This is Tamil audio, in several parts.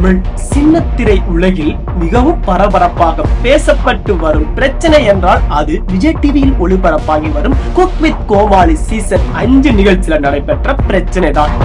தமிழ் சின்னத்திரை உலகில் மிகவும் பரபரப்பாக பேசப்பட்டு வரும் பிரச்சனை என்றால் அது விஜய் டிவியில் ஒளிபரப்பாகி வரும் குக் வித் கோமாளி சீசன் 5 நிகழ்ச்சியில நடைபெற்ற பிரச்சனை தான்.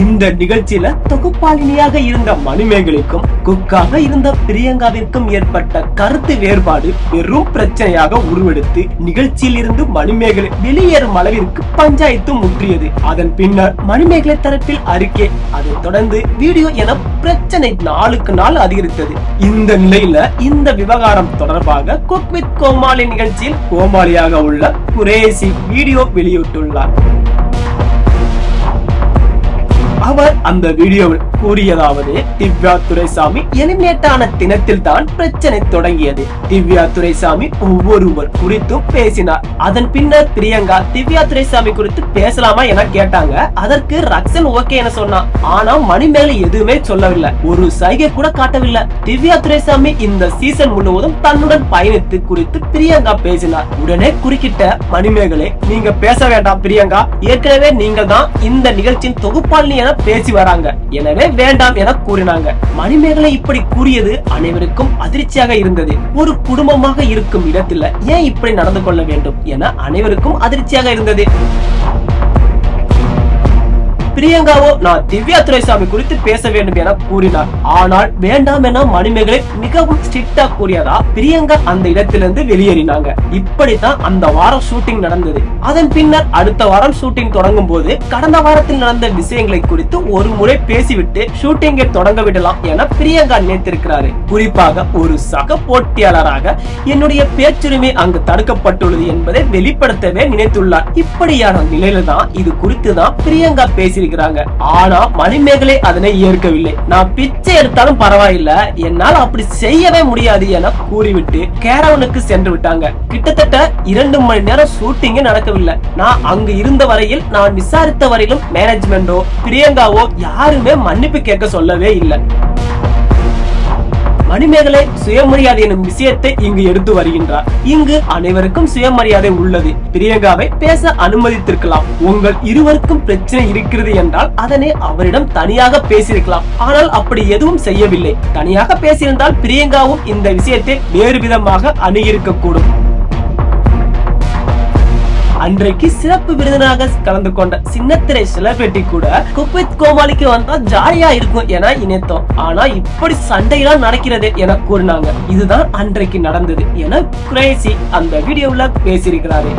இந்த நிகழ்ச்சியில தொகுப்பாளினியாக இருந்த மணிமேகலைக்கும் குக்காக இருந்த பிரியங்காவிற்கும் ஏற்பட்ட கருத்து வேறுபாடு பெரும் பிரச்சனையாக உருவெடுத்து நிகழ்ச்சியில் இருந்து மணிமேகலை வெளியேறும் அளவிற்கு பஞ்சாயத்து முற்றியது. அதன் பின்னர் மணிமேகலை தரப்பில் அறிக்கை, அதைத் தொடர்ந்து வீடியோ என பிரச்சனை நாளுக்கு நாள் அதிகரித்தது. இந்த நிலையில இந்த விவகாரம் தொடர்பாக குக் வித் கோமாளி நிகழ்ச்சியில் கோமாளியாக உள்ள குரேசி வீடியோ வெளியிட்டுள்ளார். அவர் அந்த வீடியோவில் கூறியதாவது, திவ்யா துரைசாமி எலிமினேட் ஆன தினத்தில் தான் பிரச்சனை தொடங்கியது. திவ்யா துரைசாமி ஒவ்வொருவர் குறித்தும் பேசினார். அதன் பின்னர் பிரியங்கா திவ்யா துரைசாமி குறித்து பேசலாமா என கேட்டாங்க. அதற்கு ரக்ஷன் ஓகே என சொன்னான். ஆனா மணிமேகலை எதுவுமே சொல்லவில்லை, ஒரு சைகை கூட காட்டவில்லை. திவ்யா துரைசாமி இந்த சீசன் முழுவதும் தன்னுடன் பயணித்து குறித்து பிரியங்கா பேசினார். உடனே குறுக்கிட்ட மணிமேகலை, நீங்க பேச வேண்டாம் பிரியங்கா, ஏற்கனவே நீங்கள் தான் இந்த நிகழ்ச்சியின் தொகுப்பாளி என பேசி வராங்க, எனவே வேண்டாம் என கூறினாங்க. மணிமேகலை இப்படி கூறியது அனைவருக்கும் அதிர்ச்சியாக இருந்தது. ஒரு குடும்பமாக இருக்கும் இடத்துல ஏன் இப்படி நடந்து கொள்ள வேண்டும் என அனைவருக்கும் அதிர்ச்சியாக இருந்தது. பிரியங்காவோ நான் திவ்யா துரைசாமி குறித்து பேச வேண்டும் என கூறினார். ஆனால் வேண்டாம் என மணிமேகலை மிகவும் ஸ்ட்ரிக்டா கூறியதா பிரியங்கா அந்த இடத்திலிருந்து வெளியேறினாங்க. இப்படித்தான் அந்த வாரம் ஷூட்டிங் நடந்தது. அதன் பின்னர் அடுத்த வாரம் ஷூட்டிங் தொடங்கும் போது கடந்த வாரத்தில் நடந்த விஷயங்களை குறித்து ஒரு முறை பேசிவிட்டு ஷூட்டிங்கை தொடங்க விடலாம் என பிரியங்கா நினைத்திருக்கிறாரு. குறிப்பாக ஒரு சக போட்டியாளராக என்னுடைய பேச்சுரிமை அங்கு தடுக்கப்பட்டுள்ளது என்பதை வெளிப்படுத்தவே நினைத்துள்ளார். இப்படியான நிலையில தான் இது குறித்து தான் பிரியங்கா பேசி. ஆனா மணிமேகலை அதனை ஏற்கவில்லை. நான் பிச்சை எடுத்தாலும் பரவாயில்ல, என்னால் அப்படி செய்யவே முடியாது என கூறிவிட்டு கேரவனுக்கு சென்று விட்டாங்க. கிட்டத்தட்ட 2 மணி நேரம் ஷூட்டிங்கே நடக்கவில்லை. நான் அங்கு இருந்த வரையில், நான் விசாரித்த வரையிலும் மேனேஜ்மெண்டோ பிரியங்காவோ யாருமே மன்னிப்பு கேட்க சொல்லவே இல்லை. மணிமேகலை சுயமரியாதை எனும் விஷயத்தை இங்கு எடுத்து வருகின்றார். இங்கு அனைவருக்கும் சுயமரியாதை உள்ளது. பிரியங்காவை பேச அனுமதித்திருக்கலாம். உங்கள் இருவருக்கும் பிரச்சனை இருக்கிறது என்றால் அதனை அவரிடம் தனியாக பேசியிருக்கலாம். ஆனால் அப்படி எதுவும் செய்யவில்லை. தனியாக பேசியிருந்தால் பிரியங்காவும் இந்த விஷயத்தை வேறு விதமாக அணுகியிருக்க கூடும். அன்றைக்கு சிறப்பு விருந்தினராக கலந்து கொண்ட சின்னத்திரை செலிபிரிட்டி கூட குக் வித் கோமாளிக்கு வந்தா ஜாலியா இருக்கும் என நினைத்தோம். ஆனா இப்படி சண்டையெல்லாம் நடக்கிறது என கூறினாங்க. இதுதான் அன்றைக்கு நடந்தது என குரேசி அந்த வீடியோல பேசியிருக்கிறாரு.